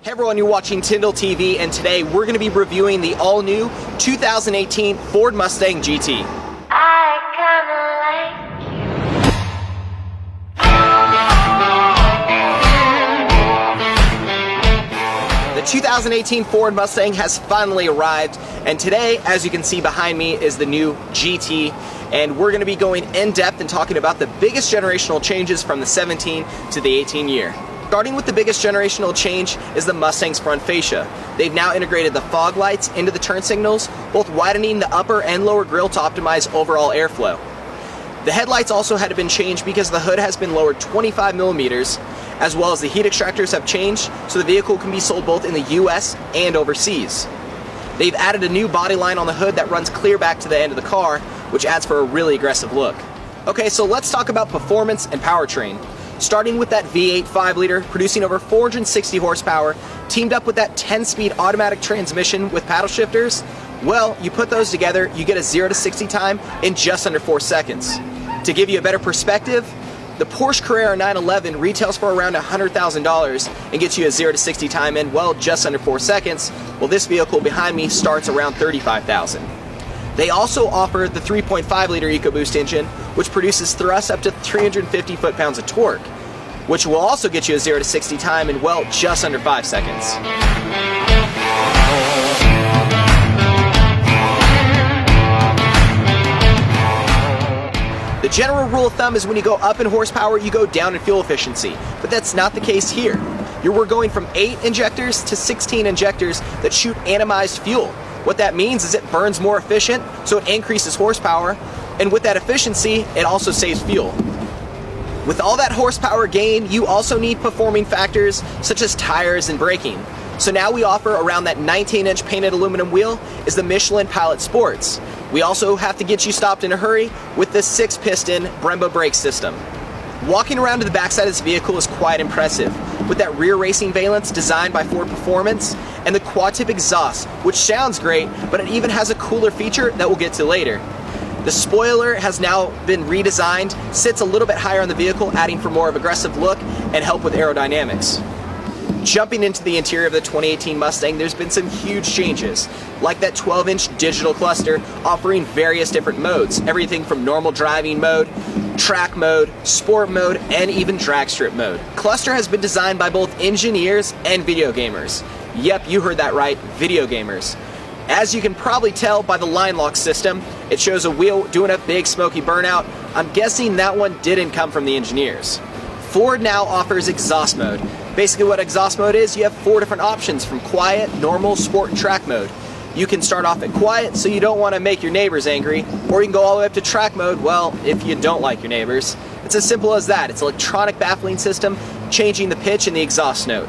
Hey everyone, you're watching Tindol TV, and today we're going to be reviewing the all-new 2018 Ford Mustang GT. I kinda like The 2018 Ford Mustang has finally arrived, and today, as you can see behind me, is the new GT, and we're going to be going in-depth and talking about the biggest generational changes from the 17 to the 18 year. Starting with the biggest generational change is the Mustang's front fascia. They've now integrated the fog lights into the turn signals, both widening the upper and lower grille to optimize overall airflow. The headlights also had to been changed because the hood has been lowered 25 millimeters, as well as the heat extractors have changed, so the vehicle can be sold both in the US and overseas. They've added a new body line on the hood that runs clear back to the end of the car, which adds for a really aggressive look. Okay, so let's talk about performance and powertrain. Starting with that V8 5-liter, producing over 460 horsepower, teamed up with that 10-speed automatic transmission with paddle shifters, well, you put those together, you get a 0 to 60 time in just under 4 seconds. To give you a better perspective, the Porsche Carrera 911 retails for around $100,000 and gets you a 0 to 60 time in, well, just under 4 seconds. Well, this vehicle behind me starts around $35,000. They also offer the 3.5-liter EcoBoost engine, which produces thrust up to 350 foot-pounds of torque, which will also get you a 0 to 60 time in, well, just under 5 seconds. The general rule of thumb is when you go up in horsepower, you go down in fuel efficiency, but that's not the case here. We're going from 8 injectors to 16 injectors that shoot atomized fuel. What that means is it burns more efficient, so it increases horsepower, and with that efficiency, it also saves fuel. With all that horsepower gain, you also need performing factors such as tires and braking. So now we offer around that 19-inch painted aluminum wheel is the Michelin Pilot Sports. We also have to get you stopped in a hurry with the 6-piston Brembo brake system. Walking around to the backside of this vehicle is quite impressive, with that rear racing valence designed by Ford Performance and the quad-tip exhaust, which sounds great, but it even has a cooler feature that we'll get to later. The spoiler has now been redesigned, sits a little bit higher on the vehicle, adding for more of an aggressive look and help with aerodynamics. Jumping into the interior of the 2018 Mustang, there's been some huge changes, like that 12-inch digital cluster offering various different modes, everything from normal driving mode, track mode, sport mode, and even drag strip mode. Cluster has been designed by both engineers and video gamers. Yep, you heard that right, video gamers. As you can probably tell by the line lock system, it shows a wheel doing a big smoky burnout. I'm guessing that one didn't come from the engineers. Ford now offers exhaust mode. Basically what exhaust mode is, you have 4 different options from quiet, normal, sport, and track mode. You can start off at quiet, so you don't want to make your neighbors angry, or you can go all the way up to track mode, well, if you don't like your neighbors. It's as simple as that. It's an electronic baffling system, changing the pitch and the exhaust note.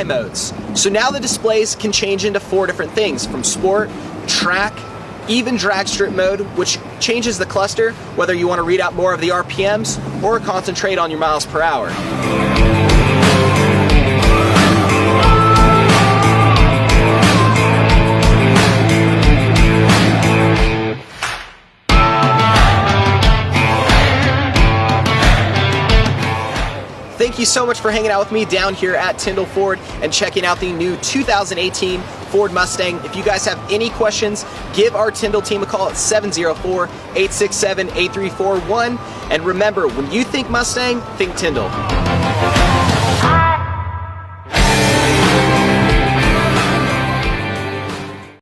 Modes. So now the displays can change into 4 different things, from sport, track, even drag strip mode, which changes the cluster whether you want to read out more of the RPMs or concentrate on your miles per hour. Thank you so much for hanging out with me down here at Tindol Ford and checking out the new 2018 Ford Mustang. If you guys have any questions, give our Tindol team a call at 704-867-8341. And remember, when you think Mustang, think Tindol.